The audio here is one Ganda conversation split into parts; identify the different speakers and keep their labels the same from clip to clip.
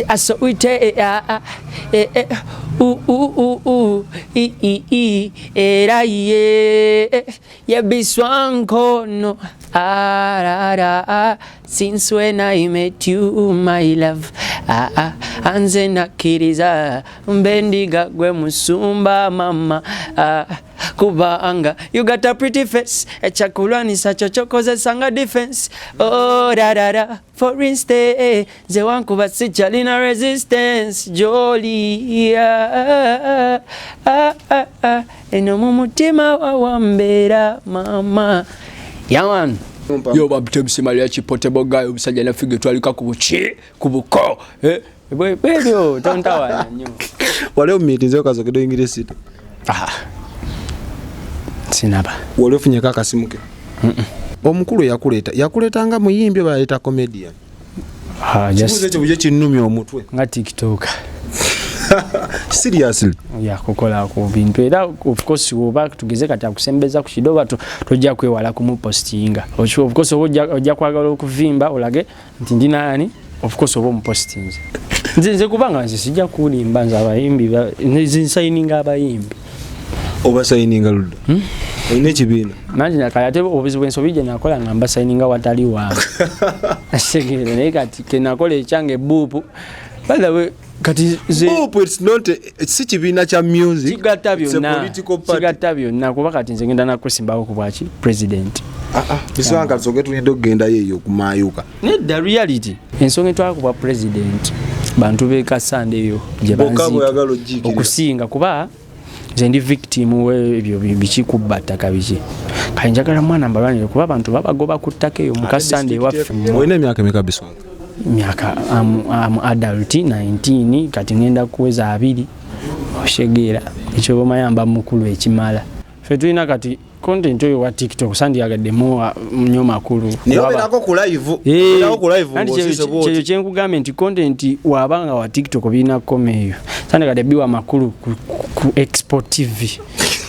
Speaker 1: asoite era ye Biswanka no since when I met you my love anze nakiriza mbendiga gwe musumba mama kubanga you got a pretty face echakulwani sacho chokoze sanga defense oh da for instance ze wanku basichalina resistance jolly eno mumutima wawambera mama yaman yo babtemsi mali chipote gayo bisajja na fige twalika kubuko bwebyo tontawa nyo
Speaker 2: wale umitinze kazokedo ingiresi
Speaker 1: sinaba
Speaker 2: wale ufunye kaka simuke omukulu yakuleta nga muyimbi baleta comedian just buje kinumya omutwe
Speaker 1: nga TikTok
Speaker 2: seriously
Speaker 1: kukola ku bintu era of course oba tugeze kati akusembeza ku kidoba tojja kwewala kumupostinga of course ojja kwagala okuvimba olage nti ndi nani of course oba omupostinze nze kubanga nze sijja kulimba nze abayimbi nze signing abayimbi
Speaker 2: oba signing ludo ine kibina
Speaker 1: nanje nakayate obuzibu ensobije nakola ngamba signing watali wange ashegere ne kati kenakola echange bubu balawe kati
Speaker 2: it's not it's kibina cha music
Speaker 1: kigatta byonna kuba kati nze ngenda nakusimbawo ku bwaki president
Speaker 2: Biswanka soke tulinde ogenda yeyo kumayuka
Speaker 1: the reality ensonga twakuba president bantu beka sande yo je banzi okusinga kuba nze ndi victim webyo bikikubbata kabiki kanjagala mwana mbalwanire kuba abantu babagoba ku ttaka eyo mukasande waffe
Speaker 2: oyina emyaka emeka Biswanka
Speaker 1: myaka adult 19 kati ngenda kuweza 2 oshegera ekyo bamayamba mukulu ekimala fe tulina kati content oyo wa TikTok sandi yagadde mo nnyo makulu
Speaker 2: niyo belako ku live ngosise boti
Speaker 1: kyo kyenkugambe nti content wabanga wa TikTok bina komeyo sandi yagadde biwa makulu ku Export TV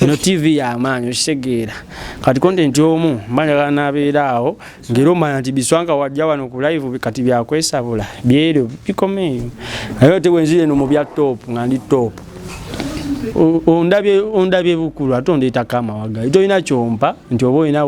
Speaker 1: no TV ya amanyo shegera kati content omu mbanja nabeerawo ngero manya nti Biswanka wajja wano ku live kati byakwesabula byero bikomeyo ayo tewenzile no mu bya top ngandi top ondabye bukulu atondeta kama waga ito ina chompa nti obo ina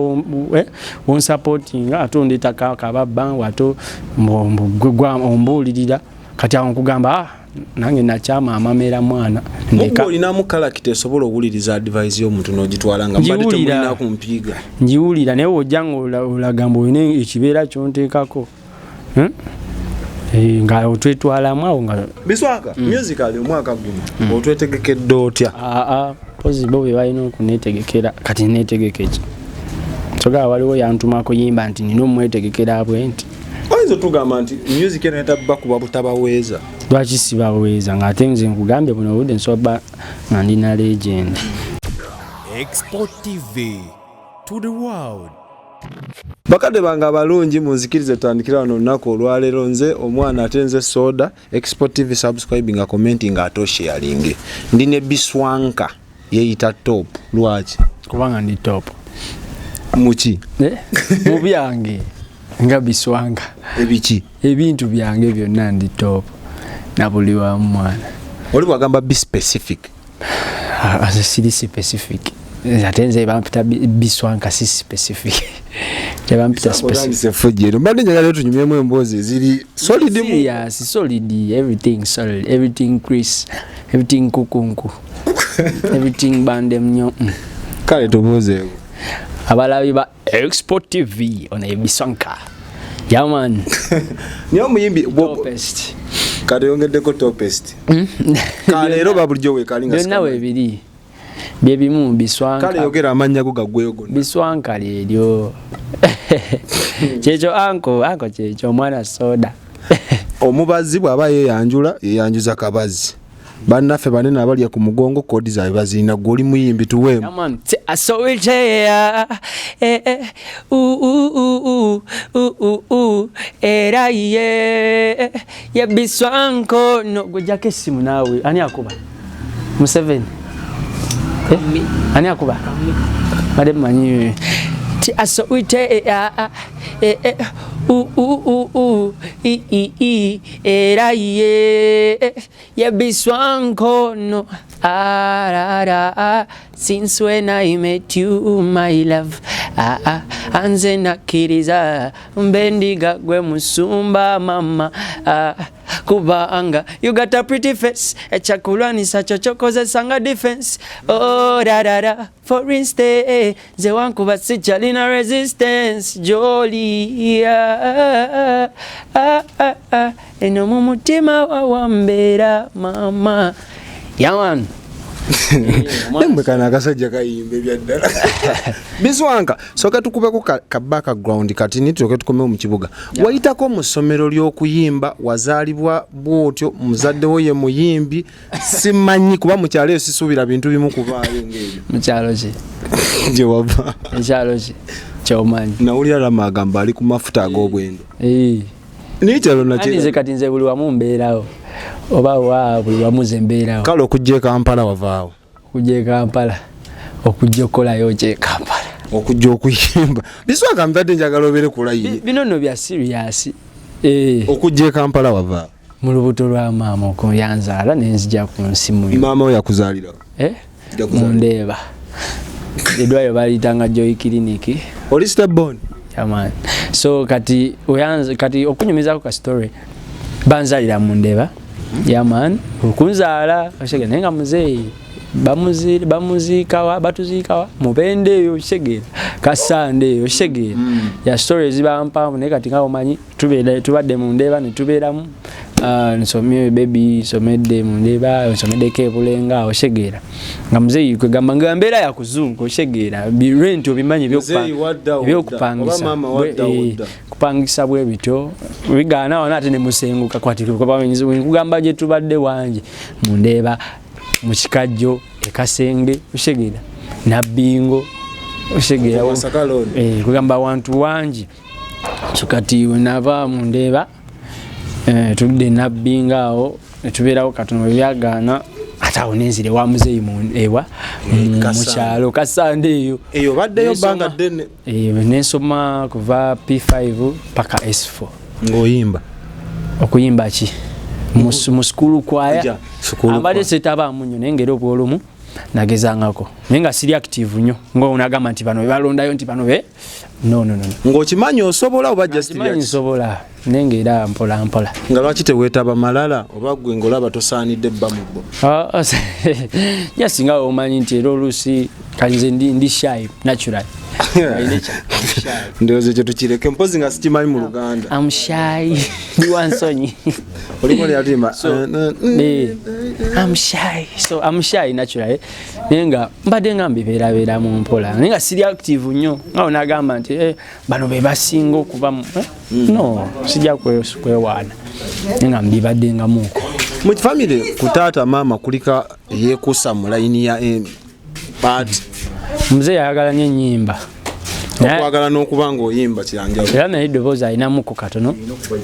Speaker 1: on supporting atondeta kababa wato mbugwa ombulirira kati akugamba nange nachama amamera mwana
Speaker 2: ndeka olina mu character sobola obuliriza advice y'omuntu n'ogitwala nga mbadde temulina kumpiga
Speaker 1: njiwulira naye ojjango olagambo ine ekibeera kyonteekako nga otwetwalamu awo nga
Speaker 2: Biswanka musical omwaka guno otwetegekedde otya
Speaker 1: pozi bo bwe balina okuneetegekera kati neetegekeki soga waliwo yantuma kuyimba nti nina omwetegekera bwenti
Speaker 2: oyinza tugamba nti music eno etabba kuba butabaweeza
Speaker 1: lwaki sibaweeza ng'ate nze nkugambye buno obudde nsoba nga ndina legend
Speaker 3: Export TV to the world.
Speaker 2: Bakade banga balungi munzikirize tandikira wano nako olwalero nze omwana atenze soda Export TV subscribing nga commenting ato sharing ndine Biswanka yeita top lwaki
Speaker 1: kubanga ndi top
Speaker 2: muki
Speaker 1: mu byange nga Biswanka
Speaker 2: ebiki
Speaker 1: ebintu byange byonna ndi top na buli wa mwana
Speaker 2: oli bagamba be specific
Speaker 1: as a city specific atenze bampita Biswanka si specific bampita specific
Speaker 2: fujero mbadde njagala tunyumyemu embozi ziri solid
Speaker 1: yes solid everything solid everything Chris everything kukunku everything bandem nyo
Speaker 2: kale tubuze
Speaker 1: abalabi ba Export TV on Biswanka yaman
Speaker 2: niyo muyimbi
Speaker 1: topest
Speaker 2: kale yongeddeko topest kale ero babuljo we kalinga
Speaker 1: byonna we biri byebimu Biswanka
Speaker 2: kale yogera amanya go gagwego
Speaker 1: Biswanka lyo checho anko checho mwana soda
Speaker 2: omubazi bwaba yeyanjuza kabazi bannaffe banene abalya ku mugongo kodi zaabwe bazina goli muyimbi tuwemu
Speaker 1: yaman asoweje era ye Biswanka no gojake simu nawe ani akuba Museveni ani akuba madem manyi aso uite era ye Biswanka no since when I met you my love anze nakiriza mbendiga gwe musumba mama kubanga you got a pretty face echakulwanisa chochokozesa nga defense oh da for instance ze wankuba sichalina resistance joli eno mu mutima wawambera mama yaman
Speaker 2: Mbekana akasajja kayimbe byaddala. Biswanka soka tukubeko ka background kati nituke tukomeo mu kibuga. Wayitako mu ssomero ly'okuyimba wazaalibwa bwotyo muzadde wo ye muyimbi simanyi kuba mu kyalo sisuubira bintu bimu kuvaayo ng'ebyo.
Speaker 1: Mu kyalo ki?
Speaker 2: Gye wava.
Speaker 1: Ekyalo ki? Ky'omanyi.
Speaker 2: Nawulira Rama agamba ali ku mafuta ag'obwendo. Ni kyalo nakyo.
Speaker 1: Nze kati nze buli wamu mbeerawo. Oba wa buli wamu nze mbeerawo.
Speaker 2: Kale okujja e Kampala wavaawo.
Speaker 1: Okujja e Kampala. Okujja okolayo kye Kampala.
Speaker 2: Okujja okuyimba. Biswanka mpadde njagala obeere kulayiye.
Speaker 1: Bino nno bya serious.
Speaker 2: Okujja e Kampala wavaawo.
Speaker 1: Mu lubuto lwa maama okunyanzaala ne nzija ku nsi muyo.
Speaker 2: Maama we yakuzaalirawo?
Speaker 1: Mundeeba. Edwayo balitanga Joy Clinic.
Speaker 2: Oli stepborn?
Speaker 1: Yaman. So kati okunyumizako ka story banzalira Mundeeba. Yaman. Okunzaala oshege nenga muzeeyi. Bamuzikawa batuzikawa mubende yo shegera kasande yo shegera ya stories bampa ne kati nga omanyi tubadde Mundeeba ne tubeeramu nsomye baby somedde Mundeeba nsomedde kebulenga oshegera nga muzeeyi kwe gamba ngambera ya kuzungu oshegera bi rent obimanyi byokupangisa kupangisa bwe bityo bigana wana ate ne musenguka kwatirwa kwa bamenyizi kugamba je tubadde wanje Mundeeba muchikajjo ekasenge ushegera nabingo ushegera kugamba wantu wanji sukati wenava Mundeeba tudde nabingao tubeerawo katono byagana atawonezire wa muzeeyi ewa mukyalo kasande
Speaker 2: eyo baddeyo banga dene
Speaker 1: nensoma kuva P5 paka S4
Speaker 2: ngoyimba
Speaker 1: okuyimba ki mu skulu kwaya abade setaba munyo nengero bwolumu nagezangako nenga siri active nnyo ngo unagamba nti bano balondayo nti bano no
Speaker 2: ngokimanyi osobola oba just
Speaker 1: nsobola nengera mpola
Speaker 2: nga lwaki teweetaba malala oba gwe ngolaba tosaanidde bamubbo
Speaker 1: yasinga omanyi nti era oluusi kanze ndi shy natural
Speaker 2: ndoze kyo tukireke mpozi nga sikimanyi mu Luganda.
Speaker 1: I'm shy wansonyi
Speaker 2: oliko lyatima
Speaker 1: I'm shy naturally nenga mbadde nga mbibeera mu mpola nenga siri active nnyo nga onagamba nti bano be basinga okuba no sijja kwewaana nenga mbibadde nga muko
Speaker 2: mu family kutaata mama kulika yekusa mu line ya party
Speaker 1: mzee ayagala nnyo ennyimba
Speaker 2: okwagala n'okubanga oyimba kiranjawo
Speaker 1: era naye eddoboozi alinamuko katono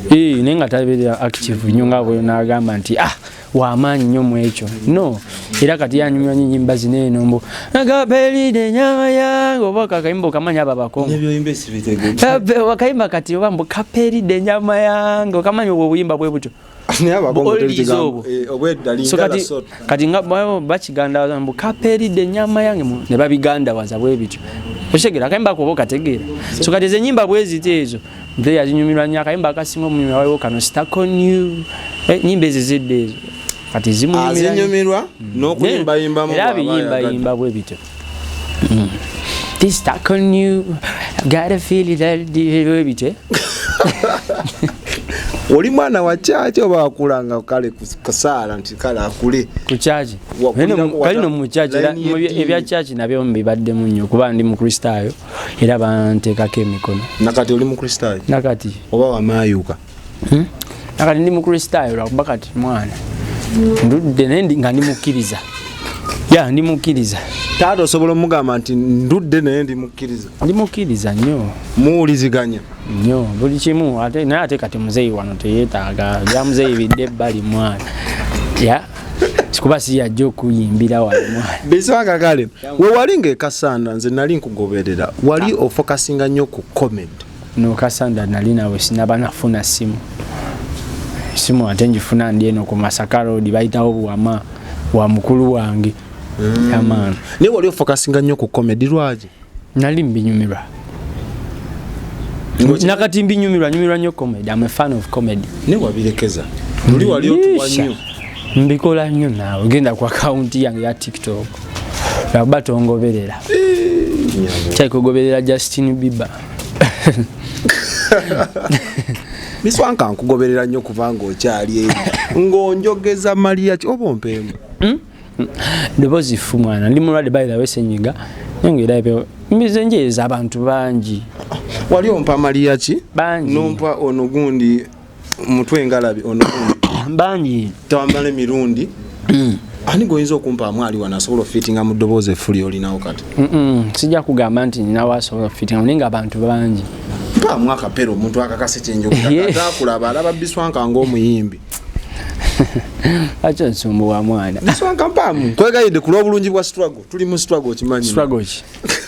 Speaker 1: naye nga tabeera active nnyo nga bwe n'agamba nti wamaanyi nnyo mu ekyo no era kati yanyumya nnyo ennyimba zineeno mbu agapelide nyama yange oba kakayimba okamanya abo abakongo wakayimba kati oba mbu kapelide nyama yange okamanya obwo obuyimba bwe butyo kati nga bakigandawaza mbu kapelide nyama yange ne babigandawaza bwe bityo oshegera akayimba ko bokategeera so kati ze nyimba bwezite ezo nze yazinyumirwa nnyo akayimba akasinga omunyumira waliwo kano stuck on you nyimba ezizidde ezo kati
Speaker 2: zinyumirwa n'okuyimbayimba mu
Speaker 1: yimba bwe bityo this stuck on you gotta feel it bwe bityo
Speaker 2: oli mwana wa chachi oba wakulanga kale kusaala nti kale akule
Speaker 1: ku chachi kalino mu chachi ebya chachi nabyo mbibadde nnyo kuba ndi mu Kristaayo era banteekako emikono
Speaker 2: nakati oli mu Kristaayo
Speaker 1: nakati
Speaker 2: oba wamayuka
Speaker 1: nakati ndi mu Kristaayo lwakuba kati mwana ndudde naye nga ndi mukkiriza ndi mukkiriza
Speaker 2: taata osobola omugamba nti ndudde naye ndi mukkiriza
Speaker 1: nnyo
Speaker 2: muwuliziganya
Speaker 1: nnyo buli kimu naye ate kati muzeeyi wano teyeetaaga bya muzeeyi bidde ebbali mwana sikuba si yajja okuyimbira wano mwana.
Speaker 2: Biswanka kale we walinga ekasanda nze nali nkugoberera wali ofokasinga nnyo ku comedy.
Speaker 1: No kasanda nali nawe sinaba nafuna simu ate njifuna ndi eno ku Masaka Road bayitawo buwama wa mukulu wange. Yaman.
Speaker 2: Ne wali ofokasinga nnyo ku comedy lwaje?
Speaker 1: Nali mbinyumirwa. Nakati mbinyumirwa nnyo comedy. I'm a fan of comedy.
Speaker 2: Ne wabirekeza. Muli wali otuwa nnyo.
Speaker 1: Mbikola nnyo nawe genda ku account yange ya TikTok. Laba tongoberera. Chai kugoberera Justin Bieber.
Speaker 2: Biswanka nkugoberera nnyo kubanga okyali eri. Ngonjogeza Maria oba mpemu.
Speaker 1: Dobozi fu mwana ndi mulwadde by the way senyiga nyongera ebyo mbize njeza abantu bangi.
Speaker 2: Wali ompa Maria ki?
Speaker 1: Bangi.
Speaker 2: Nompa ono gundi mutwe ngalabi ono gundi.
Speaker 1: Bangi.
Speaker 2: Tambale mirundi. Ani goyinza okumpa amwali wanasobola fittinga mu ddoboozi effuli olinawo kati?
Speaker 1: Sijja kugamba nti ninawo asobola fittinga ninga abantu bangi.
Speaker 2: Mpa mwaka pero omuntu akakase kyenjogera atakulaba alaba Biswanka ng'omuyimbi.
Speaker 1: Acha nsumbuwa mwana.
Speaker 2: Biswanka mpamu kwegayidde ku lw'obulungi bwa struggle. Tuli mu struggle kimanyi.
Speaker 1: Struggle ki?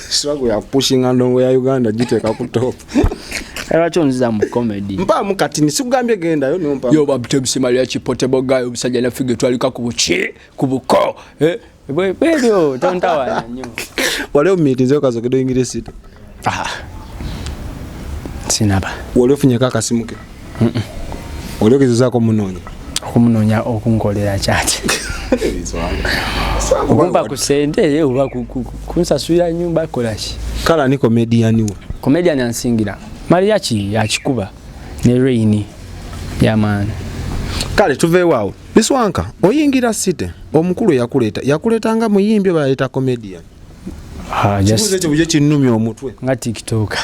Speaker 2: Struggle ya pushing ndongo ya Uganda giteeka ku top.
Speaker 1: Acho nziza mu comedy.
Speaker 2: Mpamu kati nisikugambye genda yo nompa.
Speaker 1: Yo babutebisi Maria Chipotebo guy obusajja na fige twalika ku buki ku buko. Bebyo tontawa nnyo.
Speaker 2: Wale meetings okazokedo English.
Speaker 1: Sinaba.
Speaker 2: Wale ofunye kakasimu ke? Wale ogezezaako munoonya?
Speaker 1: Okumunoonya okunkolera kyati. Okumpa ku sente oba kunsasulira nyumba kola ki?
Speaker 2: Kala ni comedian wo.
Speaker 1: Comedian ansingira. Maria ki yakikuba ne Rainy. Yaman.
Speaker 2: Kale tuve waawo. Biswanka oyingira site omukulu yakuleetanga muyimbi bayita comedian.
Speaker 1: Just
Speaker 2: kyo buje kinnumi omutwe.
Speaker 1: Nga TikTok.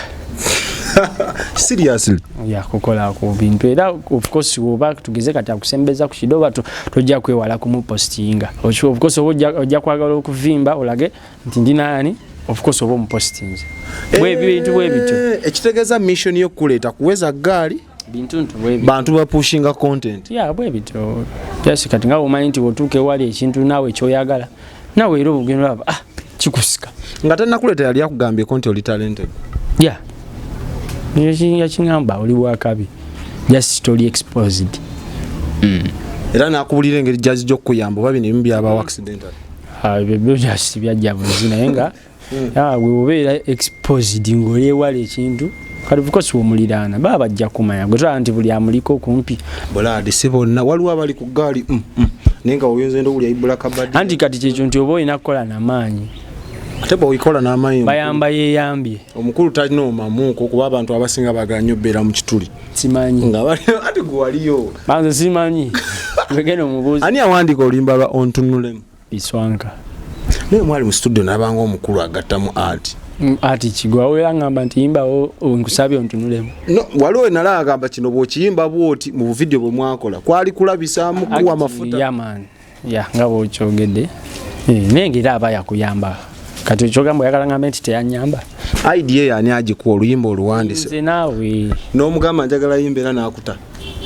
Speaker 2: Seriously.
Speaker 1: Ya kukola ku bintu era of course oba tugeze kati akusembeza ku kidoba tojja kwewala kumupostinga. Of course ojja kwagala okuvimba olage nti ndinani of course obo mupostinze. Bintu bwebito.
Speaker 2: Ekitegeeza mission yo kuleeta kuweza gaali
Speaker 1: bintu bwebito.
Speaker 2: Bantu ba pushinga content.
Speaker 1: Ya bwebito. Just kati nga omanyi nti otuuke wali ekintu nawe kyoyagala. Nawe era obugendo aba kikusika.
Speaker 2: Nga tannakuleeta yali akugambye konti oli talented.
Speaker 1: Yeah. Yachingamba oli wakabi. Just story exposed.
Speaker 2: Era nakubulira engeri jazz gy'okuyamba oba bino ebimu byaba accidental.
Speaker 1: Bebyo just byajja buzina yenga. We obeera exposed ng'oli ewala ekintu. Kati bukosi omuliraana baba bajja kumanya gwe nti buli amuliko kumpi.
Speaker 2: Boladi si bonna waliwo abali ku gaali nenga oyinza ndo buli ayibula kabadi.
Speaker 1: Anti kati kyekyo nti oba olina kukola n'amaanyi.
Speaker 2: Ate bw'oyikola n'amaanyi
Speaker 1: bayamba yeeyambye.
Speaker 2: Omukulu talina omamuuko kuba abantu abasinga bagala nnyo bbeera mu kituli.
Speaker 1: Simanyi.
Speaker 2: Nga bali ati gwe waliyo.
Speaker 1: Banze simanyi. Wegenda omubuuzi.
Speaker 2: Ani awandiika oluyimba lwa ontunulemu?
Speaker 1: Biswanka.
Speaker 2: Naye mwali mu studio n'abanga omukulu agattamu ati.
Speaker 1: Ati kigwa we ngamba nti yimbawo nkusabye ontunulemu.
Speaker 2: No, waliwo nala agamba kino bw'okiyimba bwoti mu video bwe mwakola. Kwali kulabisaamu kuwa amafuta.
Speaker 1: Yeah man. Yeah, nga bw'okyogedde. Nengira aba yakuyamba. Kati ekyogamba oyagala ngambe nti teyanyamba. Idea
Speaker 2: yani agikuwa oluyimba oluwandise.
Speaker 1: Nze naawe.
Speaker 2: N'omugamba njagala yimba era n'akuta.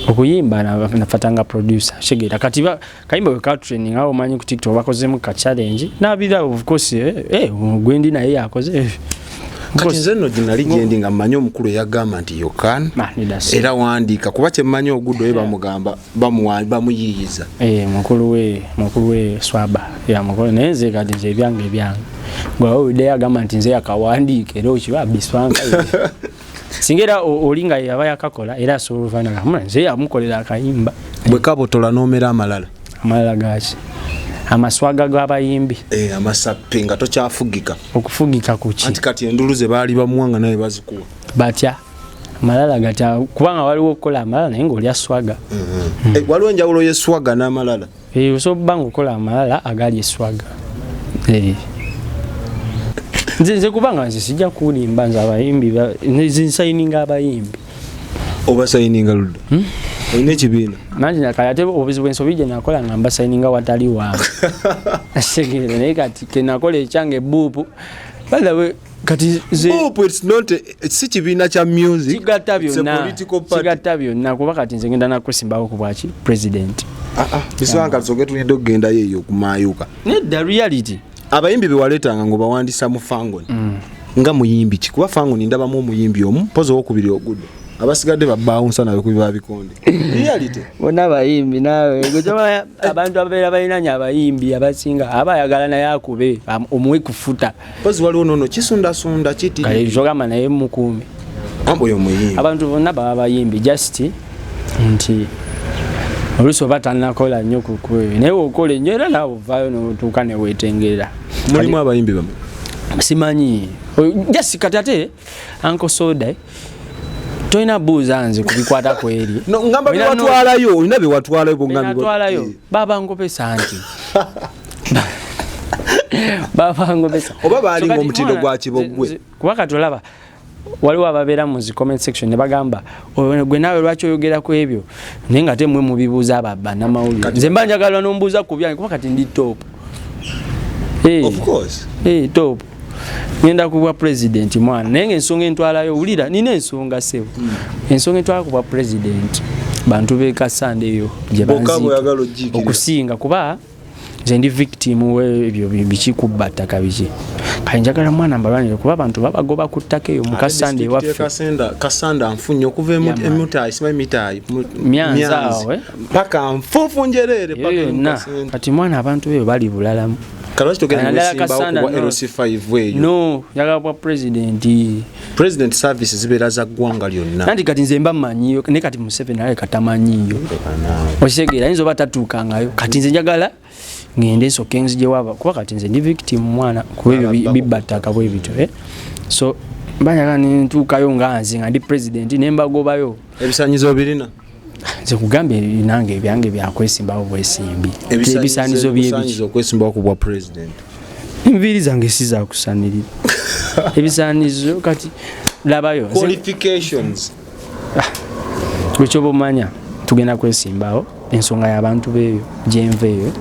Speaker 1: Okuyimba nafatanga producer. Shegera kati kayimba weka training awo manyi ku TikTok bakozemu ka challenge. Nabira of course gwendi naye yakoze.
Speaker 2: Kati nze nno ginali gendi nga mmanyi omukulu eyagamba nti yokan. Era wandiika kuba kye mmanyi oguddo we bamugamba bamuyiyiza.
Speaker 1: Mukulu we swaba. Ya mukulu nenze kati nze ebyange. Gwa ode agamba nti nze yakawandiika era okiba Biswanka. Singera olinga yaba yakakola era asoboluvana kamuna nze yamukolera akayimba.
Speaker 2: Bwe kabotola n'omera amalala.
Speaker 1: Amalala gaaki. Amaswaga g'abayimbi.
Speaker 2: Amasappe nga tokyafugika.
Speaker 1: Okufugika kuki?
Speaker 2: Anti kati endulu ze baali bamuwanga naye bazikuwa.
Speaker 1: Batya. Amalala gata kubanga waliwo okukola amalala naye ng'oli aswaga.
Speaker 2: Waliwo enjawulo y'eswaga n'amalala.
Speaker 1: Osobola okukola amalala agali eswaga. Nze kubanga nze sijja kulimba nze abayimbi nze sayininga abayimbi.
Speaker 2: Oba sayininga ludda. Oyina ekibiina.
Speaker 1: Nange nakayate obuzibu ensobi gye nakola ngamba sayininga watali wange. Segere naye kati ke nakola ekyange buupu By the way, kati
Speaker 2: it's not si kibiina kya music.
Speaker 1: Kigatta byonna kuba kati nze ngenda nakusimbawo ku bwaki president.
Speaker 2: Biswanka soke tulidde okugenda yeeyo kumayuka.
Speaker 1: Nedda reality.
Speaker 2: Abayimbi bewaleetanga ngo bawandisa mu Fangoni. Nga muyimbi ki kuba Fangoni ndabamu omuyimbi omu pozo okubiri ogudde. Abasigadde babbawunsa nawe kubiba bikonde. Reality.
Speaker 1: Bonna bayimbi nawe gwe abantu ababeera balinanya abayimbi abasinga abayagala naye akube omuwe kufuta.
Speaker 2: Pozi waliwo nono kisunda kiti.
Speaker 1: Kale jogama naye mukuumi.
Speaker 2: Oyo muyimbi.
Speaker 1: Abantu bonna baba bayimbi just nti oluso batanakola nnyo kukwe naye okole nnyo era nawe ovaayo n'otuuka ne weetengerera.
Speaker 2: Mulimu abayimbi bamu?
Speaker 1: Simanyi. Just kati ate Uncle Soda toina buuza nze kubikwata kweri.
Speaker 2: No ngamba biwatwalayo olina biwatwalayo
Speaker 1: bongambi. Baba ngopesa nti. Baba ngopesa.
Speaker 2: Oba balinga omutindo gwa kibogwe.
Speaker 1: Kuba katolaba waliwo ababeera mu comment section ne bagamba gwe nawe lwaki oyogera ku ebyo naye nga temwe mu bibuuza ababba n'amawulire. Nze mba njagala n'ombuuza ku byange kuba kati ndi top.
Speaker 2: Of course.
Speaker 1: Top. Ngenda kuba president mwana naye ng'ensonga entwalayo wulira nina ensonga sebo. Ensonga entwala kuba president bantu beekasande eyo gye banzi okusinga kuba nze ndi victim w'ebyo bikikubba ttaka biki. Kale njagala mwana mbalwanire kuba abantu babagoba ku ttaka eyo mu kasande waffe.
Speaker 2: Kasanda nfunye okuva emutayi simanyi mitayi
Speaker 1: Myanza awe
Speaker 2: paka nfuufu njerere paka
Speaker 1: yonna kati mwana abantu beyo bali bulalamu.
Speaker 2: Kalaki togenda musimba okuwa LC5 eyo.
Speaker 1: No njagala kuba president
Speaker 2: service zibeera za ggwanga lyonna.
Speaker 1: Nanti kati nze mba mmanyiyo ne kati Museveni naye katamanyiyo. Okisegeera ayinza oba tatuukangayo kati nze njagala ngende nsooke nzije waba kuba kati nze ndi victim mwana kuba ebyo bibbattaka bwe bityo. So mbanyagala nentuukayo nga nze nga ndi president ne mbagobayo.
Speaker 2: Ebisaanyizo birina?
Speaker 1: Nze kugambye nange ebyange byakwesimbawo bwesimbi. Ebisaanyizo by'ebiki
Speaker 2: okwesimbawo ku bwa president.
Speaker 1: Enviiri zange si zaakusanirira. Ebisaanyizo kati labayo.
Speaker 2: Qualifications.
Speaker 1: Ekyo bumanya tugenda kwesimbawo ensonga y'abantu beeyo gyenva eyo.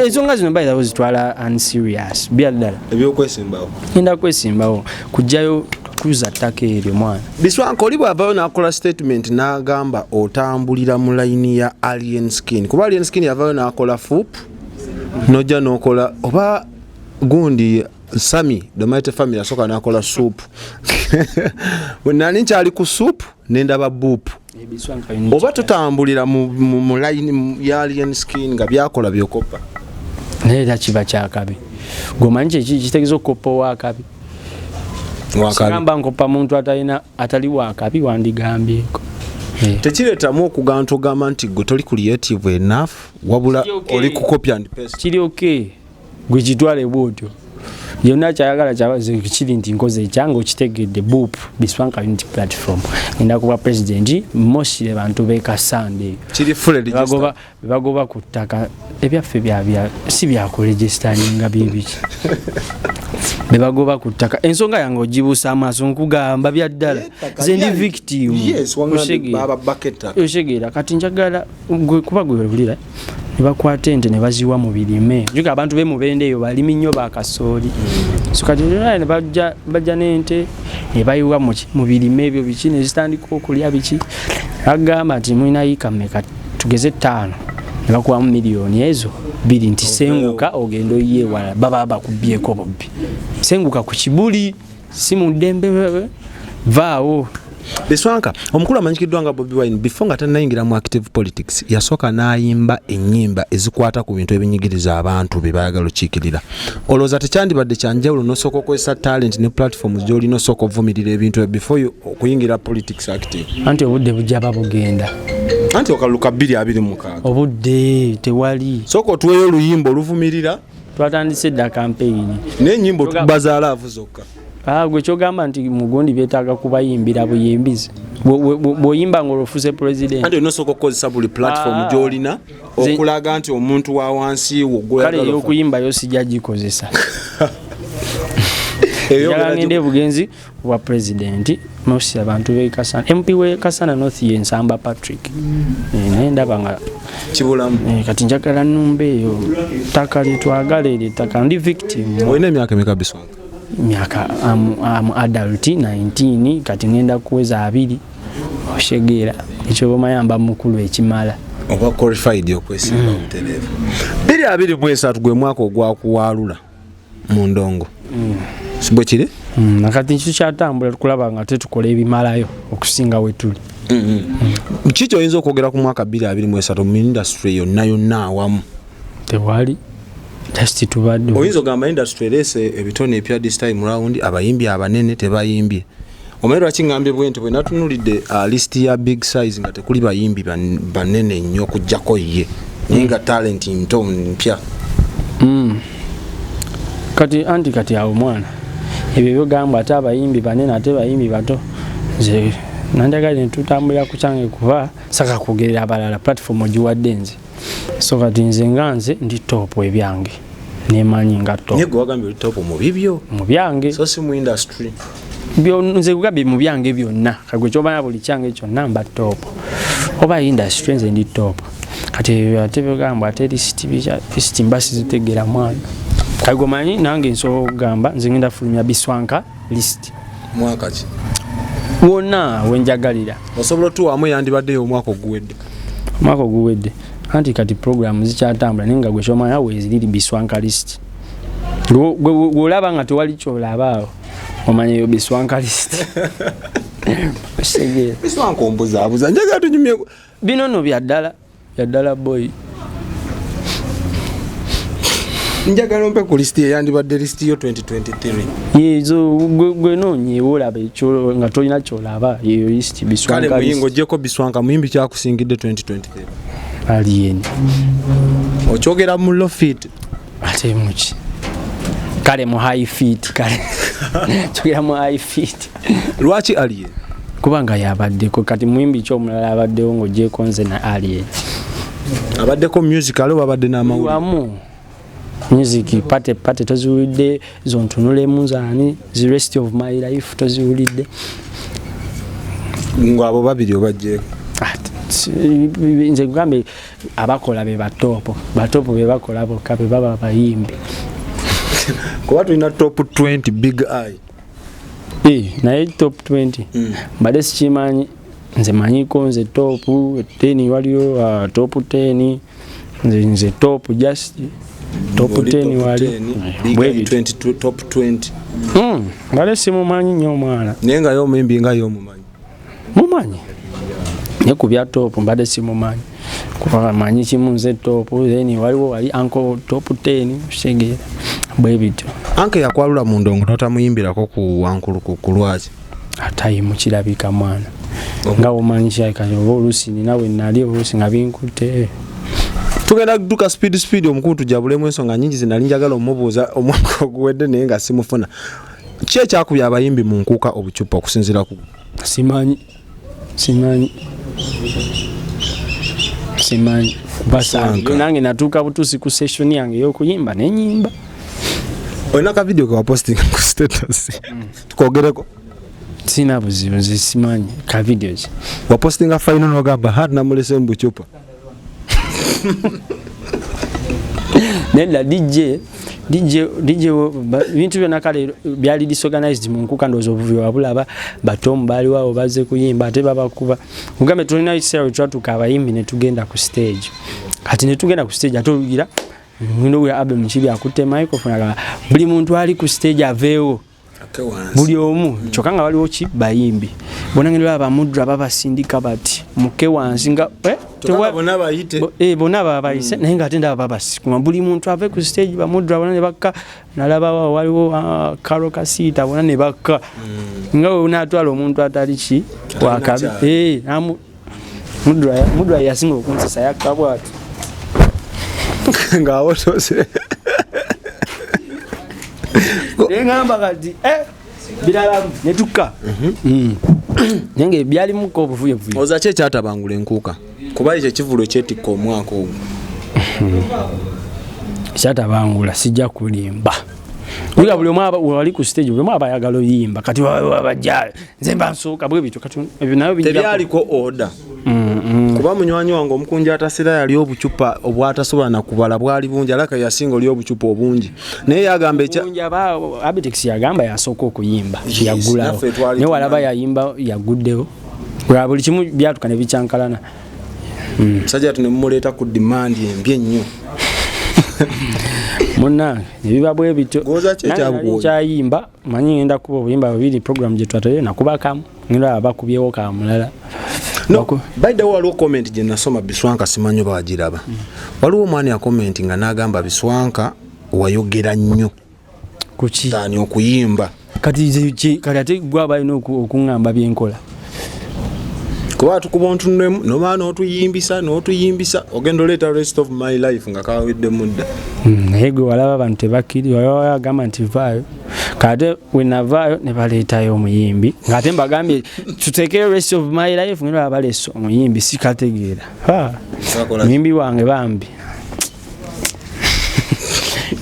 Speaker 1: Ensonga zino bayitawo zitwala unserious byaddala.
Speaker 2: Ebyokwesimbawo.
Speaker 1: Ngenda kwesimbawo kujjayo kuza ttaka eryo mwana.
Speaker 2: Biswanka oli bw'avaayo n'akola statement n'agamba otambulira mu layini ya Alien Skin. Kuba Alien Skin yavaayo n'akola FUP n'ojja n'okola oba gundi Sami Domaite family asooka n'akola soup. Nani nkyali ku soup n'endaba boop. Oba tutambulira mu layini ya Alien Skin nga byakola byokopa.
Speaker 1: Naye era kiba kyakabi. Gomanyi kitegeeza okukoppa owakabi. Gamba nkoppa muntu atali wakabi wandigambyeko.
Speaker 2: Tekireetamu okugamba togamba nti gwe toli creative enough wabula oli ku copy and paste.
Speaker 1: Kiri okay gwe kitwale bwotyo. Yonna kyayagala kyabaze kiri nti nkoze ekyange okitegedde boop Biswanka unity platform. Ngenda kuba president mostly bantu beekasande.
Speaker 2: Kiri full register.
Speaker 1: Bagoba ku ttaka ebyaffe bya si bya ku registerninga bibiki. Bebagoba ku ttaka ensonga yange ogibuusa amaaso nkugamba byaddala nze ndi victim. Oshegeera kati njagala kuba gwe wulira ne bakwata ente ne baziwa mu birime. Juga abantu b'emubende eyo balimi nnyo bakasooli. So kati ne bajja n'ente ne bayiwa mu birime ebyo biki ne zitandika okulya biki. Agamba nti mulina yiika mmeka tugeze 5 ne bakuwamu miliyoni ezo 2 nti senguka ogenda oyeewala baba bakubyeko bobbi. Senguka ku kibuli si mu ddembe vaawo.
Speaker 2: Biswanka omukulu amanyikiddwa nga Bobi Wine before nga tannayingira mu active politics yasooka n'ayimba ennyimba ezikwata ku bintu ebinyigiriza abantu bye baagala okiikirira. Olowooza tekyandibadde kyanjawulo n'osooka okozesa talent ne platforms gy'olina osooka ovumirira ebintu before okuyingira politics active.
Speaker 1: Anti obudde bujjaba bugenda.
Speaker 2: Anti okaluka 226.
Speaker 1: Obudde tewali.
Speaker 2: Sooka otuweeyo oluyimba oluvumirira.
Speaker 1: Twatandise dda campaign.
Speaker 2: N'ennyimba tubazaala avu zokka.
Speaker 1: Gwe kyogamba nti mugundi byetaaga kubayimbira buyimbizi. Bw'oyimba ng'olofuse president.
Speaker 2: Anti onosooka okukozesa buli platform gy'olina okulaga nti omuntu wa wansi wo.
Speaker 1: Kale ey'okuyimba yo sijja gikozesa. Ngende bugenzi bwa president mosi abantu beekasana MP we Kasana North ye Nsamba Patrick. Naye ndaba nga
Speaker 2: kibulamu.
Speaker 1: Kati njagala nnumba eyo ttaka litwagala eryo ttaka ndi victim.
Speaker 2: Olina emyaka emeka Biswanka?
Speaker 1: myaka adult 19 kati ngenda kuweza 2 oshegera ekyo mayamba mukulu ekimala
Speaker 2: oba qualified okwesimba obutereevu 2023 gwe mwaka ogwakuwalula mu ndongo sibwe kiri
Speaker 1: nakati nkyo kyatambula tukulaba nga tetukola ebimalayo okusinga wetuli
Speaker 2: kiki oyinza okwogera ku mwaka 2023 mu industry yonna awamu
Speaker 1: tewali just tubadde
Speaker 2: oyinza ogamba industry erese ebitone ebya this time round abayimbi abanene tebayimbye omerwa kingambye bwente bwe natunulidde list ya big size nga tekuli bayimbi banene nnyo okujjako ye ninga talent nto mpya
Speaker 1: kati awo mwana ebyo byogamba ate abayimbi banene ate bayimbi bato nze nanjagala netutambulira ku kyange kuba saka kugerera abalala platform ogiwadde nze so kati nze nga nze ndi top ebyange nemanyi nga top
Speaker 2: nyego wagambye top mu bibyo
Speaker 1: mu byange
Speaker 2: so si mu industry
Speaker 1: nze kugambye mu byange byonna kagwe kyobanya buli kyange kyonna mba top oba industry nze ndi top kati ate byogamba ate list mbasi zitegera mwana kagwe manyi nange nsobola okugamba nze ngenda fulumya Biswanka list
Speaker 2: mwaka ki
Speaker 1: wonna wenjagalira
Speaker 2: osobola tuwamu yandibaddeyo omwaka
Speaker 1: oguwedde anti kati program zikyatambula naye nga gwe kyomanya weziriri Biswanka list olaba nga tewali kyolabaawo omanya eyo Biswanka list
Speaker 2: Biswanka ombuzaabuza njagala tunyumye
Speaker 1: bino no byaddala boy
Speaker 2: njagala ompe ku list eyandibadde list yo 2023
Speaker 1: yezo gwe nonye olaba ekyo nga tolina kyolaba yeyo list Biswanka
Speaker 2: kale muyingo gyeko Biswanka muyimbi kyakusingidde 2023
Speaker 1: alien
Speaker 2: okyogera mu low feet
Speaker 1: ate muki kale mu high feet kale kyogera mu high feet
Speaker 2: lwaki alien
Speaker 1: kubanga yabaddeko kati muyimbi kyomulala abaddewo ng'ogyeko nze na alien
Speaker 2: abaddeko musical babadde n'amawulire
Speaker 1: wamu music pate toziwulidde zontunulemu zaani the rest of my life toziwulidde
Speaker 2: ng'abo babiri obajjeeko
Speaker 1: nze kugambe abakola be batopo be bakola bokka be baba bayimbi
Speaker 2: kuba tulina top 20 big eye
Speaker 1: naye top 20 mbadde sikimanyi nze manyiko nze top 10 waliyo top 10 nze top just top 10 wali
Speaker 2: top 20
Speaker 1: mbadde simumanyi nnyo omwana
Speaker 2: naye nga y'omuyimbi nga y'omumanyi
Speaker 1: mumanyi ne ku bya top mbadde simumanyi kuba manyi kimu nze top then waliwo wali anko top 10 shegera bwe bityo
Speaker 2: anke yakwalula mu ndongo notamuyimbirako ku wankulu ku lwaki
Speaker 1: atayi mukirabika mwana nga omanyi kyayikati oba oluusi ninawe nali oluusi nga binkute
Speaker 2: tugenda kuduka speed omukulu tujabulemu ensonga nyingi zinali njagala omubuuza omwaka oguwedde naye nga simufuna ki ekyakubya abayimbi mu nkuuka obucupa okusinziira ku
Speaker 1: simanyi basanga nange natuuka butuusi ku session yange y'okuyimba nenyimba
Speaker 2: olina ka video kwa posting ku status tukogereko
Speaker 1: sina buzibu simanyi ka videos
Speaker 2: wa posting a final nogamba hard na mulese mbuchupa
Speaker 1: nenda DJ bintu byonna kale byali disorganized mu nkuka ndozo obuvuyo wabula batomu bali wao baze kuyimba ate babakuba mugambe tulina isero twatuka abayimbi ne tugenda ku stage kati ne tugenda ku stage atolugira mundo we abe mukiri akutte microphone aga buli muntu ali ku stage aveewo buli omu kyokanga waliwo ki bayimbi bona ngendo abamudra babasindika bati muke wansi nga
Speaker 2: bona bayite
Speaker 1: bona babayise naye nga atenda babasikuma buli muntu ave ku stage bamudra bona ne bakka nalaba waliwo karo kasita bona ne bakka nga unatwala omuntu atali ki wakabi mudra yasinga okunsisa yakabwati
Speaker 2: ngawo tose
Speaker 1: ngamba kati birala netuka nenge byali muko obuvuyo
Speaker 2: oza kye kyatabangula enkuuka kuba ekyo kivulo kyetikka omwaka ogwo
Speaker 1: kyatabangula sijja kulimba Wiga buli omwe wali ku stage buli omwe abayagala oyimba kati abajja nze mba nsooka bwe bityo kati ebyo nayo bijja
Speaker 2: tebyaliko order kuba munywanyi wange omukunja atasira yali obucupa obwatasobola nakubala bwali bungi alaka yasinga oli obucupa obungi naye yagamba
Speaker 1: Abitex yagamba yasooka okuyimba yagulawo naye walaba yayimba yaguddewo buli kimu byatuka ne bicyankalana
Speaker 2: musajja tunemuleeta ku demand embi ennyo
Speaker 1: munange ebiba bwe bityo
Speaker 2: kyayimba
Speaker 1: manyi ngenda kuba obuyimba bubiri program gye twatale nakuba kamu ngenda abakubyewo kamulala.
Speaker 2: No, by the way, waliwo comment gye nasoma Biswanka simanyi oba wagiraba. Waliwo omwani ya comment nga n'agamba Biswanka wayogera nnyo
Speaker 1: kuki
Speaker 2: tani okuyimba
Speaker 1: kati ate gwe abalina okuŋŋamba byenkola
Speaker 2: kuba tukuba ontunnemu noba n'otuyimbisa ogenda oleeta rest of my life nga kawedde mudda
Speaker 1: naye gwe walaba abantu tebakkiri wagamba nti vaayo kate wenavaayo ne baleetayo omuyimbi ng'ate mbagambye tuteekere rest of my life ngenda baba baleese omuyimbi sikategeera muyimbi wange bambi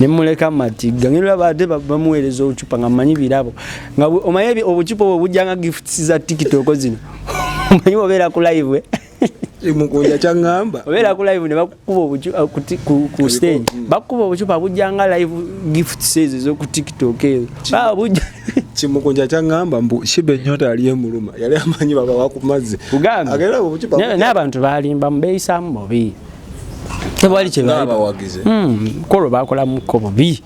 Speaker 1: nemuleka matigga ngenda baba bamuweereza obucupa nga mmanyi birabo nga omanyi obucupa obwo bujja nga gifts za TikTok zino omanyi obeera ku live
Speaker 2: mukunja kyangamba
Speaker 1: obeera ku live ne bakukuba ku stage bakukuba obucupa bujja nga live gifts ezo ku TikTok ezo bujja
Speaker 2: kimukunja kyangamba mbu shibe ennyota yali emuluma yali amanyi baba wakumazzi
Speaker 1: agenda obucupa n'abantu balimba mubeeyisamu bubi tebali
Speaker 2: kyebawagize
Speaker 1: kolo bakola muko bubi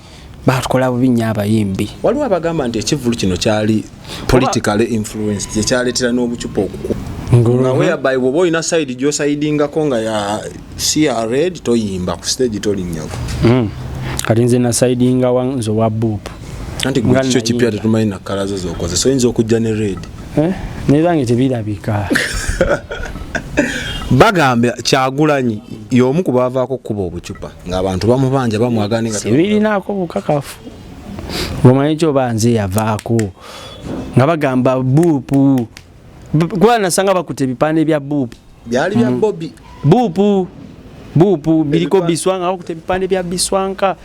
Speaker 1: batukola bubi nnyo abayimbi
Speaker 2: waliwo abagamba nti ekivulu kino kyali politically influenced kyekyaleetera n'obucupa okukuba whereby bwoba olina side gy'osaidingako nga ya sia red toyimba ku stage tolinnyako
Speaker 1: kati nze nasaidinga wanze wa buupu
Speaker 2: anti gwe kikyo kipya tetumanyi nakkala zo z'okozesa oyinza okujja ne red
Speaker 1: naye bange tebirabika
Speaker 2: bagambye Kyagulanyi y'omu ku baavaako kuba obucupa ng'abantu bamubanja bamwagane
Speaker 1: sibirinaako bukakafu omanyi kyoba nze yavaako nga bagamba buupu kuba nasanga bakutte ebipande bya buupu
Speaker 2: byali bya Bobby
Speaker 1: buupu biriko Biswanka bakutte ebipande bya Biswanka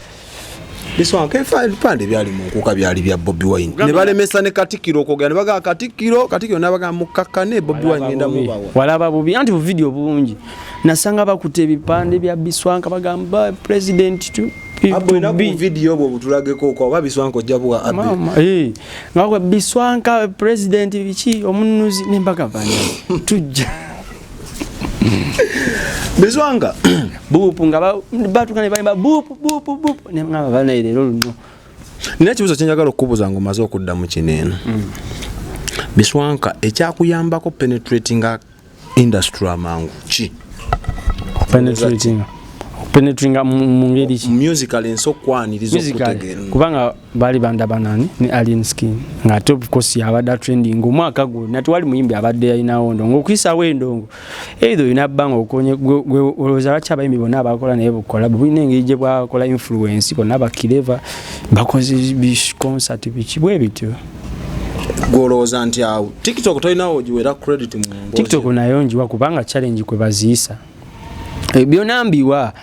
Speaker 2: ebipande byali mu nkuka byali bya Bobby Wine ne balemesa ne Katikiro okogera ne bagaa Katikiro n'abagaa mukkakane Bobby Wine ngenda mubawa
Speaker 1: walaba bubi anti bu video bungi nasanga bakutte ebipande bya Biswanka bagamba president tu
Speaker 2: abona ku video bwo butulageko ko oba Biswanka ojja buwa abe
Speaker 1: ngakwe Biswanka president bichi omunuzi nembaga banya tujja
Speaker 2: Biswanka
Speaker 1: buupu nga batukane bali buupu ne ngaba bana lero luno
Speaker 2: nekibuzo kyenjagala okubuuza ngo maze okudda mu kineeno Biswanka ekyakuyambako penetrating industry amangu ki
Speaker 1: penetrating mungeri ki
Speaker 2: musical ensokwanirizo okutegeera
Speaker 1: kubanga bali banda banani ne alien skin nga top course yabada trending omwaka gwo nati wali muyimbi abadde yalinawo ndongo okisa wendongo edo inabanga okonye gwe oloza laki abayimbi bonna abakola naye bukola bwine engeri bwakola influence bonna bakireva bakoze concert bichi bwe bityo
Speaker 2: goloza nti awo TikTok toyinawo giwera credit mu
Speaker 1: TikTok nayo njiwa kubanga challenge kwe baziisa byonambiwa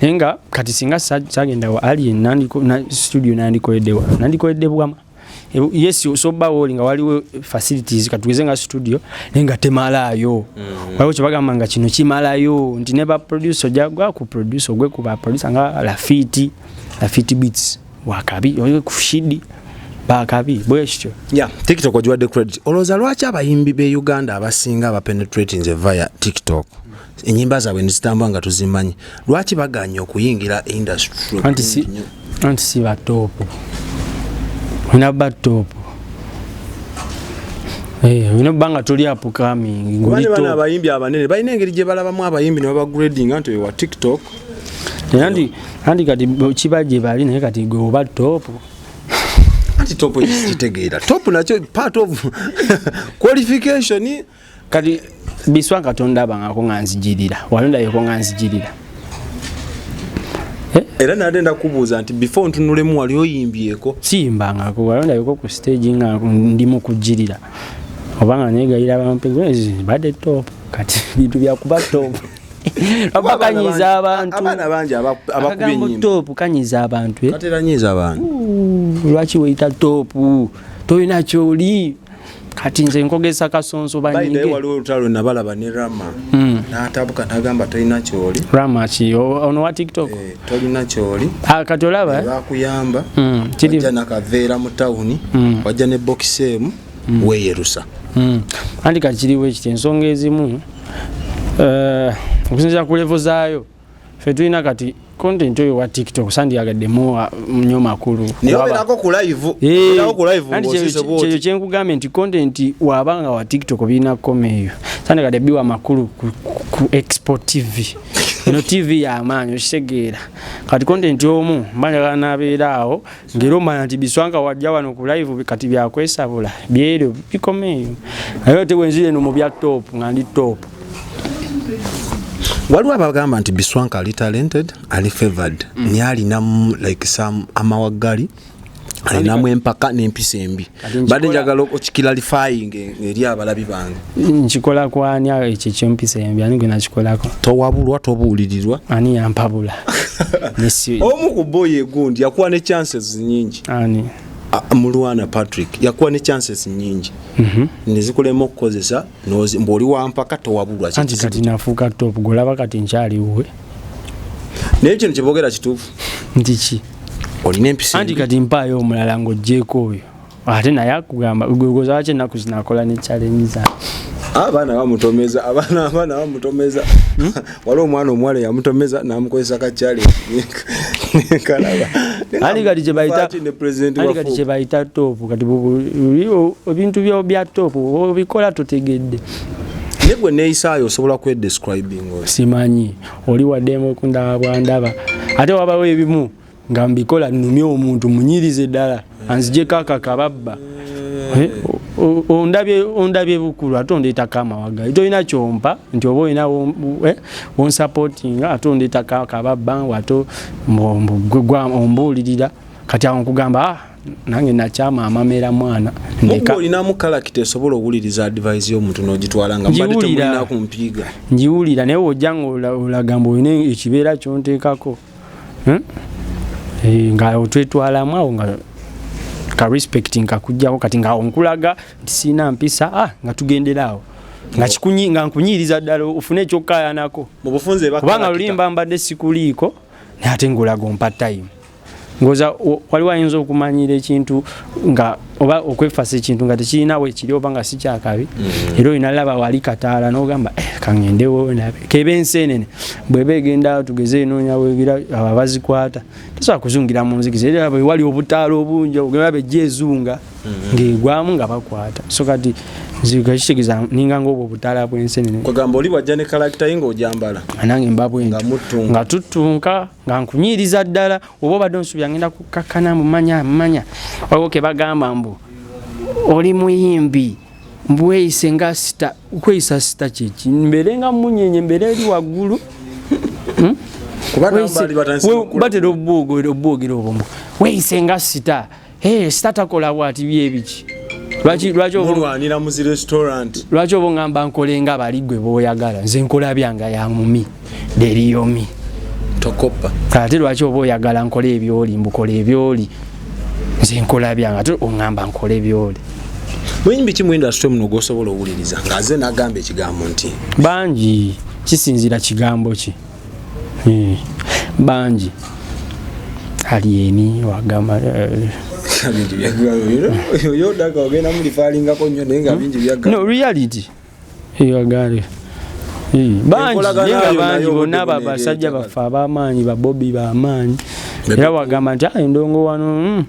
Speaker 1: nenga kati singa sagenda wa alien na studio nandikoledde bwama yes osoba woli nga waliwo facilities katugeze nga studio nenga temalayo waliwo kyebagamba nga kino kimalayo nti ne ba producer jagwa ku producer gwe kuba producer nga Lafiti beats wakabi oyo kushidi bakabi bweshyo
Speaker 2: TikTok ojiwadde credit oloza lwaki abayimbi be Uganda abasinga aba penetrating via TikTok enyimba zaabwe nizitambwa nga tuzimanyi lwaki baganya okuyingira industry
Speaker 1: anti si batopo wina batopo wina banga toli upcoming
Speaker 2: nguli to bana abayimbi abanene balina engeri gye balabamu abayimbi ne babagrading anti wa TikTok andi
Speaker 1: kati kibaje bali naye kati go batopo
Speaker 2: anti topo kitegeera top nakyo part of qualification
Speaker 1: kati Biswanka tonda banga ko nganzijirira walonda yeko nganzijirira
Speaker 2: era nadenda kubuuza nti before ntunulemu wali oyimbyeko
Speaker 1: simbanga ko walonda yeko ku stage nga ndimo kujirira obanga negayira bampegwezi bade top kati bintu bya kuba top abakanyiza abantu
Speaker 2: abana banje abakubye
Speaker 1: enyimba top kanyiza abantu
Speaker 2: kateranyiza abantu
Speaker 1: lwachi weita top toyina kyoli kati nze nkogesa kasonso banyinge
Speaker 2: waliwo lutalo nabalaba ne Rama n'atabuka n'agamba tolina kyoli
Speaker 1: Ramachi ono wa TikTok
Speaker 2: tolina kyoli
Speaker 1: kati olaba
Speaker 2: bakuyamba wajja nakaveera mu tawuni wajja ne box emu weeyerusa
Speaker 1: anti kati kiriwo ekiti ensonga ezimu okusinziira ku levo zaayo ffe tulina kati content oyo wa TikTok sandiyagaddemu nnyo makulu
Speaker 2: naye obeerako ku live
Speaker 1: kyeyo kyenkugambye nti content wabanga wa TikTok birina koma eyo sandiyagadde biwa makulu ku Export TV eno TV y'amaanyi okitegeera kati content omu mbanjagala n'abeera awo ng'era omanya nti Biswanka wajja wano ku live kati byakwesabula byeryo bikoma eyo naye te bwenzire no mu bya top nga ndi top
Speaker 2: waliwo abagamba nti Biswanka ali talented ali favored ni alina like some amawagali alinamu empaka n'empisa embi badde njagala okikiralifying eri abalabi bange
Speaker 1: nkikola kwani ekyo kyempisa embi ani gwe nakikolako
Speaker 2: towabulwa tobuulirirwa
Speaker 1: ani yampabula
Speaker 2: omu ku boy egundi yakuwa ne chances nyingi
Speaker 1: ani
Speaker 2: Mulwana Patrick yakuwa ne chances nyingi nezikulema okukozesa mboli wampaka towabulwa
Speaker 1: anti kati nafuuka top golaba kati nkyaliwe
Speaker 2: naye kino kyebogera kituufu
Speaker 1: nti ki
Speaker 2: olina empisa
Speaker 1: anti kati mpaayo omulala ng'oggyeko oyo ate naye akugamba gwegoza waki ennaku zinakola ne challenge zange
Speaker 2: abaana bamutomeza wali omwana omuwala yamutomeza n'amukozesa ka challenge kalaba
Speaker 1: ali kati kye bayita top kati ebintu bya top obikola totegedde
Speaker 2: ne gwe neeyisaayo osobola kwedescribing
Speaker 1: simanyi oli waddemu okundaba bwandaba ate wabawo ebimu nga mbikola nnumye omuntu munyirize ddala anzijeko akakababba ondabye bukulu ate ondeetako amawagali tolina kyompa nti oba olina wonsupportinga ate ondeetako akababba wato ombuulirira kati awo nkugamba nange nakyama amamera mwana
Speaker 2: olinamu kalakita esobola owuliriza advice y'omuntu n'ogitwala nga mbadde temulina kumpiiga
Speaker 1: ngiwulira naye wojja nga olagamba olina ekibeera kyonteekako nga otwetwalamu awo nga ka respecting kakujjako kati nga onkulaga nti siina mpisa nga tugenderaawo nga nkunyiriza ddala ofune ekyokkayanako kubanga lulimba mbadde sikuliiko naye ate ng'olaga ompa time ngoza waliwo ayinza okumanyira ekintu nga oba okwefasa ekintu nga tekirinawo ekiri oba nga si kyakabi era olina laba wali kataala n'ogamba kangendewo nabe keba enseenene bweba egenda tugeze enoonya wegira aba bazikwata tosobola kuzungira mu nzikiza era bwe wali obutaala obungi ogenda bejja ezunga ng'egwamu nga bakwata so kati nziga kitegeeza ninga ng'obwo obutaala bw'enseenene
Speaker 2: kwegamba oli bwajja ne kalakita ye ng'ojambala
Speaker 1: nange mba bwenti nga tuttunka nga nkunyiriza ddala oba obadde onsuubira ngenda kukakkana mumanya waliwo ke bagamba mbu oli muyimbi mbweyise nga sita kweyisa sita kyeki mbeere nga munyenye mbeere eri waggulu batera obuboogera obwo weyise nga sita sita takola bwati byebiki lwaki oba ngamba nkole nga bali gwe b'oyagala nze nkola byanga ya mumi deriyomi
Speaker 2: tokopa
Speaker 1: ate lwaki oba oyagala nkole ebyoli mbukola ebyoli nze nkola byanga ate oŋŋamba nkole ebyoli
Speaker 2: muyimbi ki mu industry muno gw'osobola owuliriza ng'aze n'agamba ekigambo nti
Speaker 1: bangi kisinzira kigambo ki bangi alieni wagamba
Speaker 2: bingi byagalo yo daga ogenda mulifaalingako nnyo naye nga bingi byagalo
Speaker 1: no reality yagale bangi bonna basajja baffe ab'amaanyi babobi b'amaanyi era wagamba nti endongo wano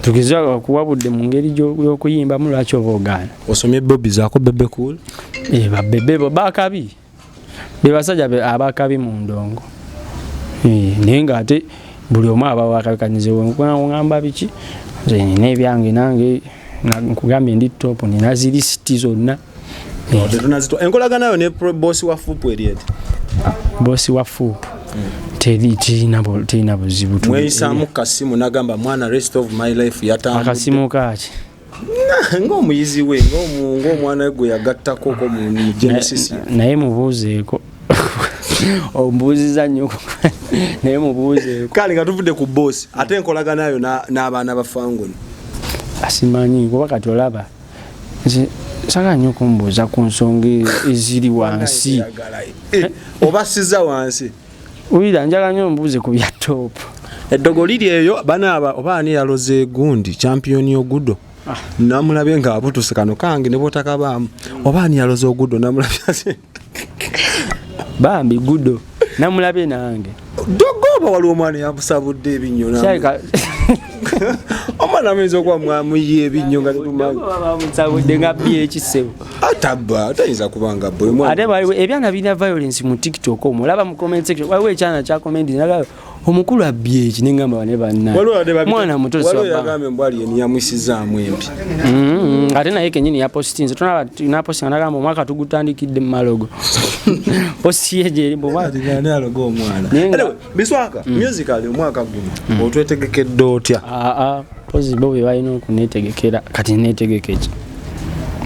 Speaker 1: tugeza okuwabudde mu ngeri y'okuyimbamu lwaki oba ogaana
Speaker 2: osomye bobi zaako bebe cool
Speaker 1: babebe bo bakabi be basajja abakabi mu ndongo naye ng'ate buli omu aba wakabikanyize weŋŋamba biki n'ebyange nange nkugambye ndi top nina zirisiti zonna
Speaker 2: enkolaganayo ne bosi wa fupu erieti
Speaker 1: bosi wa fupu terina buzibu
Speaker 2: mweyisaamu kasimu nagamba mwana rest of my life yatambudde
Speaker 1: akasimu kaki
Speaker 2: ng'omuyizi we ng'omwana gwe yagattako ko mu genesis
Speaker 1: naye mubuuzeeko ombuuziza nnyo naye mubuuzeeko
Speaker 2: kale nga tuvudde ku bosi ate enkolaganayo n'abaana ba fangoni
Speaker 1: asimanyi kuba kati olaba Saka nnyo kumbuuza ku nsonga eziri wansi.
Speaker 2: Oba sizza wansi.
Speaker 1: Uyira njagala nnyo mbuuze ku bya top.
Speaker 2: Eddogo liri eyo banaaba oba ani yaloze gundi champion Ogudo. Namulabe nga abutuse kano kange ne botakabaamu. Oba ani yaloze Ogudo namulabe.
Speaker 1: Bambi Gudo namulabe nange.
Speaker 2: Dogoba waliwo omwana yabusabudde ebinnyo nawe. Omwana amenzo kwa mwamuye ebinnyo nga tumanyi.
Speaker 1: Babusabudde nga BH7.
Speaker 2: Ataba atayinza kubanga boy mwana.
Speaker 1: Ate baliwo ebyana bina violence mu TikTok omulaba mu comment section. Waliwo ekyana kya comment naga omukulu abyeeki nengamba bane banna. Mwana muto
Speaker 2: so ba. Yagambe mbwali eni yamusizaamu empi.
Speaker 1: Ate naye kenyini ya postinze tuna postinga nagamba omwaka tugutandikidde mu malogo. Posti yeje mbo
Speaker 2: mwati ngane alogo omwana. Anyway, Biswanka musically omwaka guno otwetegekedde otya?
Speaker 1: Pozi bobe balina okunetegekera kati netegekeje.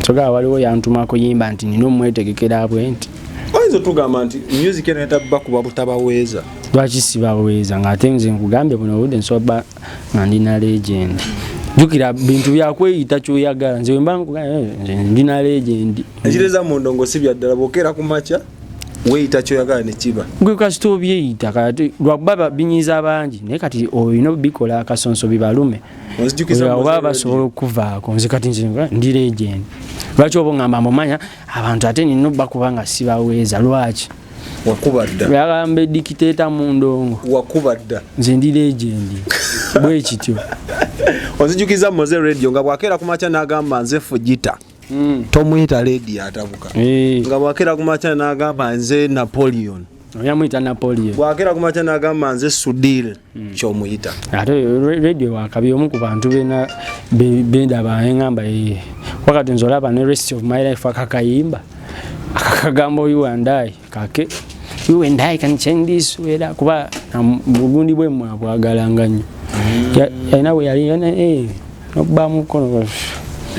Speaker 1: Toga waliwo yantuma kuyimba nti nino mwetegekera abwenti.
Speaker 2: Oyinza tugamba nti music eno etabba kuba butabaweeza.
Speaker 1: Lwaki sibaweeza ng'ate nze nkugambye buno obudde nsoba nga ndina legend. Jukira bintu byakweyita kyoyagala nze wemba nze ndina legend.
Speaker 2: Ekireza mu ndongo si bya ddala bokera ku macha weyita kyoyagala ne kiba.
Speaker 1: Gwe kasita obyeyita kati lwakubaba binyiza abangi naye kati olina bikola akasonso bibalume. Oba basobola okuvaako nze kati nze ndi legend. Lwaki oba ngamba mumanya abantu ate nino bakubanga sibaweeza lwaki?
Speaker 2: Wakubadda.
Speaker 1: Yagambe dictator mu ndongo.
Speaker 2: Wakubadda.
Speaker 1: Nze ndi legend. Bwe kityo.
Speaker 2: Onzijukiza Moze Radio nga bwakera ku macha n'agamba nze Fujita. Tomuyita lady atabuka. Nga bwakera ku macha n'agamba nze Napoleon.
Speaker 1: Oyamuyita Napoleon.
Speaker 2: Bwakera ku macha n'agamba nze Sudil. Kyomuyita.
Speaker 1: Ate radio wakabi omu ku bantu bena benda baengamba wakati nzolaba ne rest of my life akakayimba. Akakagambo you and I kake you and I can change this weather kuba bugundi bwe mwabwagala nnyo. Ya we yali nokuba mukono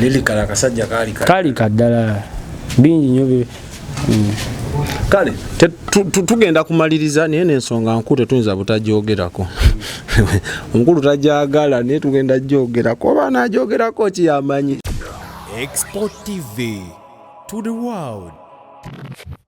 Speaker 2: lili kala kasajja kali
Speaker 1: kaddala bingi nnyo be.
Speaker 2: Kale tugenda kumaliriza naye n'ensonga nkulu tuyinza butajjogerako. Omukulu tajagala naye tugenda jjogerako oba najogerako kiyamanyi.
Speaker 3: Export TV to the world.